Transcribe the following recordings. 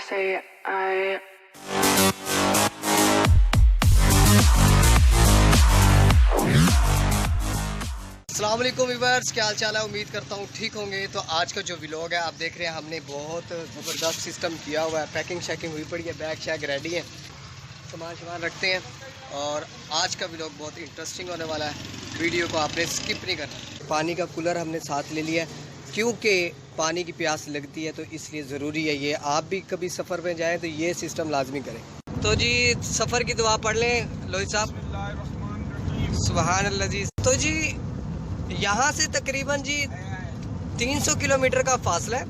say I अस्सलाम वालेकुम viewers, क्या हाल चाल है। उम्मीद करता हूँ ठीक होंगे। तो आज का जो व्लॉग है आप देख रहे हैं, हमने बहुत ज़बरदस्त सिस्टम किया हुआ है। पैकिंग शैकिंग हुई पड़ी है, बैग शैग रेडी है, सामान रखते हैं। और आज का व्लॉग बहुत इंटरेस्टिंग होने वाला है। वीडियो को आपने स्किप नहीं करना। पानी का कूलर हमने साथ ले लिया है क्योंकि पानी की प्यास लगती है, तो इसलिए ज़रूरी है ये। आप भी कभी सफ़र में जाएँ तो ये सिस्टम लाजमी करें। तो जी सफ़र की दुआ पढ़ लें लोही साहब। सुभान अल्लाह जी। तो जी यहाँ से तकरीबन जी 300 किलोमीटर का फासला है।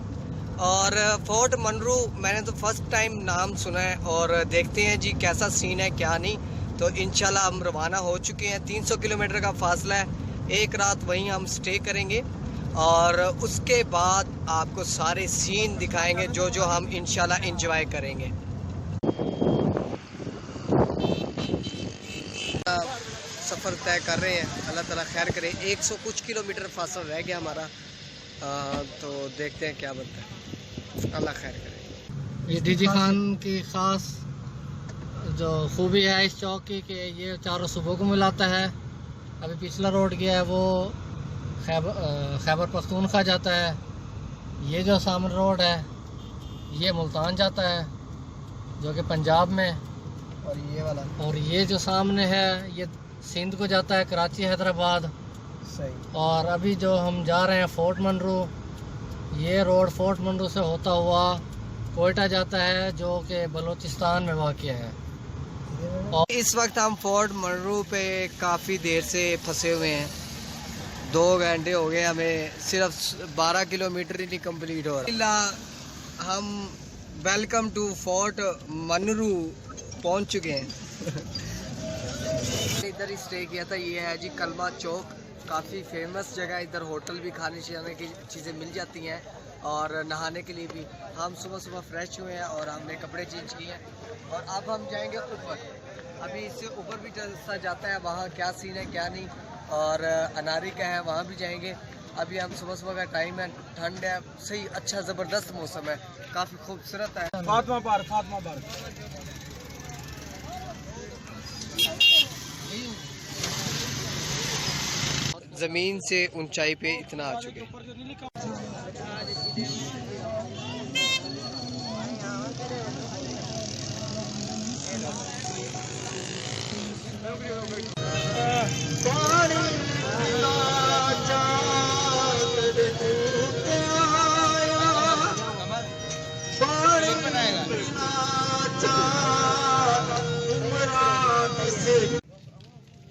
और फोर्ट मनरू मैंने तो फर्स्ट टाइम नाम सुना है, और देखते हैं जी कैसा सीन है क्या नहीं। तो इंशाल्लाह हम रवाना हो चुके हैं। 300 किलोमीटर का फासला है। एक रात वहीं हम स्टे करेंगे और उसके बाद आपको सारे सीन दिखाएंगे जो जो हम इंशाल्लाह इंजॉय करेंगे। सफ़र तय कर रहे हैं, अल्लाह ताला खैर करे। 100 कुछ किलोमीटर फासला रह गया हमारा। तो देखते हैं क्या बनता है, अल्लाह खैर करे। ये डीजी खान की ख़ास जो खूबी है इस चौक की कि ये चारों सुबह को मिलाता है। अभी पिछला रोड गया है वो खैबर पख्तूनख्वा जाता है। ये जो सामने रोड है ये मुल्तान जाता है जो कि पंजाब में। और ये वाला, और ये जो सामने है ये सिंध को जाता है, कराची हैदराबाद। सही। और अभी जो हम जा रहे हैं फोर्ट मनरू, ये रोड फोर्ट मनरू से होता हुआ कोयटा जाता है जो कि बलूचिस्तान में वाक़ है। और इस वक्त हम फोर्ट मनरू पे काफ़ी देर से फंसे हुए हैं। 2 घंटे हो गए, हमें सिर्फ 12 किलोमीटर ही नहीं कंप्लीट हो रहा। हम वेलकम टू फोर्ट मनरू पहुंच चुके हैं। इधर ही स्टे किया था। ये है जी कलमा चौक, काफ़ी फेमस जगह। इधर होटल भी, खाने शाने की चीज़ें मिल जाती हैं और नहाने के लिए भी। हम सुबह सुबह फ्रेश हुए हैं और हमने कपड़े चेंज किए हैं और अब हम जाएंगे ऊपर। अभी इससे ऊपर भी रास्ता जाता है, वहाँ क्या सीन है क्या नहीं। और अनारी का है, वहाँ भी जाएंगे। अभी हम सुबह सुबह का टाइम है, ठंड है, सही अच्छा ज़बरदस्त मौसम है, काफ़ी खूबसूरत है। फातिमा पार्क ज़मीन से ऊंचाई पे इतना आ चुके हैं।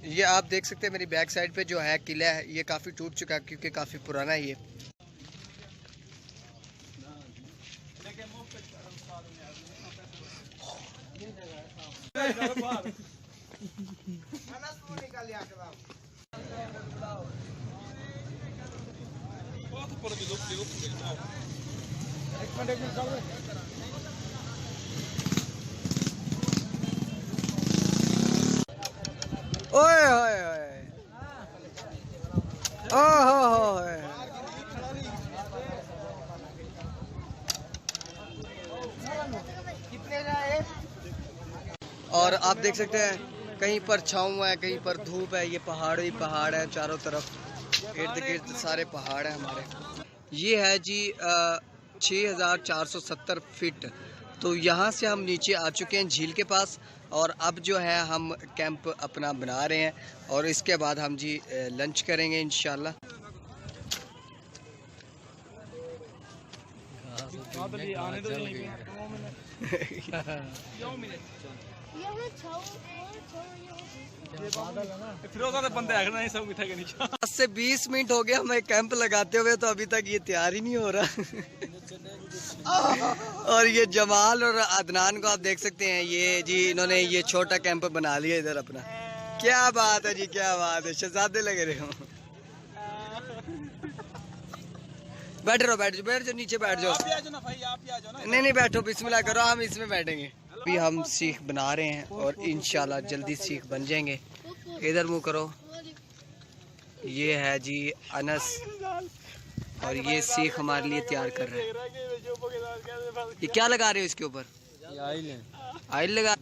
ये आप देख सकते हैं मेरी बैक साइड पे जो है किला है, ये काफ़ी टूट चुका है क्योंकि काफ़ी पुराना है ये। ओए ओए ओए, ओहो। और आप देख सकते हैं कहीं पर छाँव है, कहीं पर धूप है। ये पहाड़ ही पहाड़ है चारों तरफ, इर्द गिर्द सारे पहाड़ हैं हमारे। ये है जी 6470 फीट। तो यहाँ से हम नीचे आ चुके हैं झील के पास, और अब जो है हम कैंप अपना बना रहे हैं और इसके बाद हम जी लंच करेंगे इंशाल्लाह। दस से 20 मिनट हो गया हमें कैंप लगाते हुए, तो अभी तक ये तैयार ही नहीं हो रहा। और ये जमाल और अदनान को आप देख सकते हैं, ये जी इन्होंने ये छोटा कैंप बना लिया इधर अपना। क्या बात है जी, क्या बात है, शहजादे लग रहे हो। बैठ जाओ, बैठ जाओ, नीचे बैठ जाओ। नहीं बैठो, बिस्मिल्लाह करो, हम इसमें बैठेंगे। अभी हम सीख बना रहे हैं और इंशाल्लाह जल्दी सीख बन जाएंगे। इधर मुँह करो। ये है जी अनस, और ये सीख हमारे लिए तैयार कर रहे हैं। ये क्या लगा रहे हो इसके ऊपर? आइल है। आयल लगा।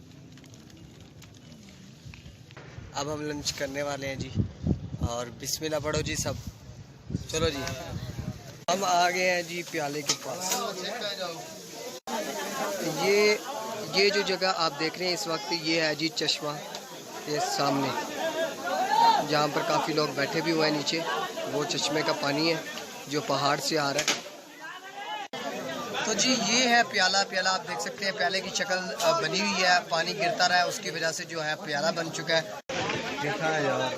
अब हम लंच करने वाले हैं जी, और बिस्मिल्लाह पढ़ो जी सब। चलो जी, हम आ गए हैं जी प्याले के पास। ये जो जगह आप देख रहे हैं इस वक्त, ये है जी चश्मा के सामने, जहाँ पर काफ़ी लोग बैठे भी हुए हैं नीचे। वो चश्मे का पानी है जो पहाड़ से आ रहा है। तो जी ये है प्याला। प्याला आप देख सकते हैं, प्याले की शक्ल बनी हुई है, पानी गिरता रहा है उसकी वजह से जो है प्याला बन चुका है। देखा है यार,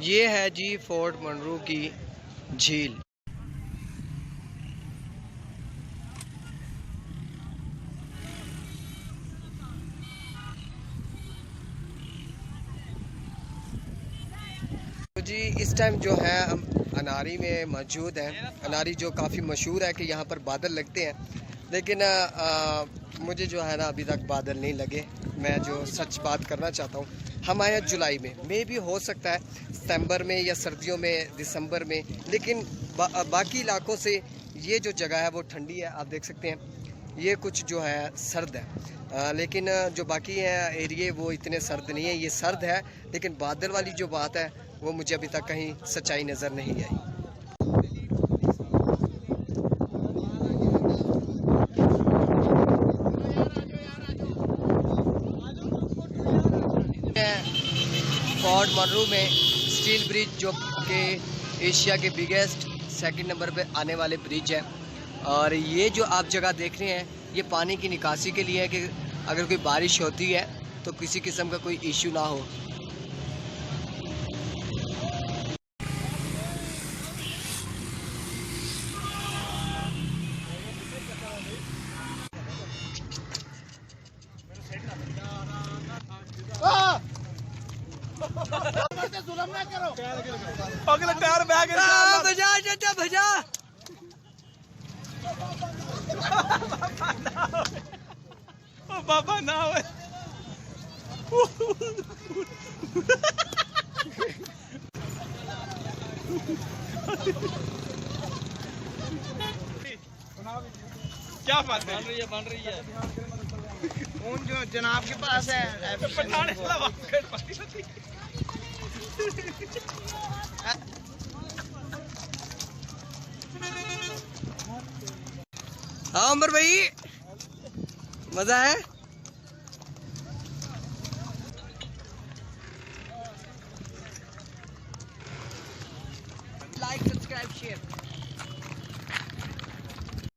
ये है जी फोर्ट मनरू की झील। तो जी इस टाइम जो है हम अनारी में मौजूद हैं। अनारी जो काफ़ी मशहूर है कि यहाँ पर बादल लगते हैं, लेकिन मुझे जो है ना अभी तक बादल नहीं लगे। मैं जो सच बात करना चाहता हूँ, हम आए हैं जुलाई में, मे भी हो सकता है सितंबर में या सर्दियों में, दिसंबर में, लेकिन बाकी इलाकों से ये जो जगह है वो ठंडी है। आप देख सकते हैं ये कुछ जो है सर्द है, लेकिन जो बाकी हैं एरिए वो इतने सर्द नहीं है। ये सर्द है, लेकिन बादल वाली जो बात है वो मुझे अभी तक कहीं सच्चाई नज़र नहीं आई। फोर्ट मनरू में स्टील ब्रिज, जो कि एशिया के बिगेस्ट सेकंड नंबर पे आने वाले ब्रिज है। और ये जो आप जगह देख रहे हैं, ये पानी की निकासी के लिए है कि अगर कोई बारिश होती है तो किसी किस्म का कोई इशू ना हो। अगले टायर बैग भजा चाचा भजा। बाबा ना होए। क्या बात है? बन रही है। फोन जो जनाब के पास है पठाने वाला वापस हाँ उमर भाई, मजा है। Like, subscribe, share.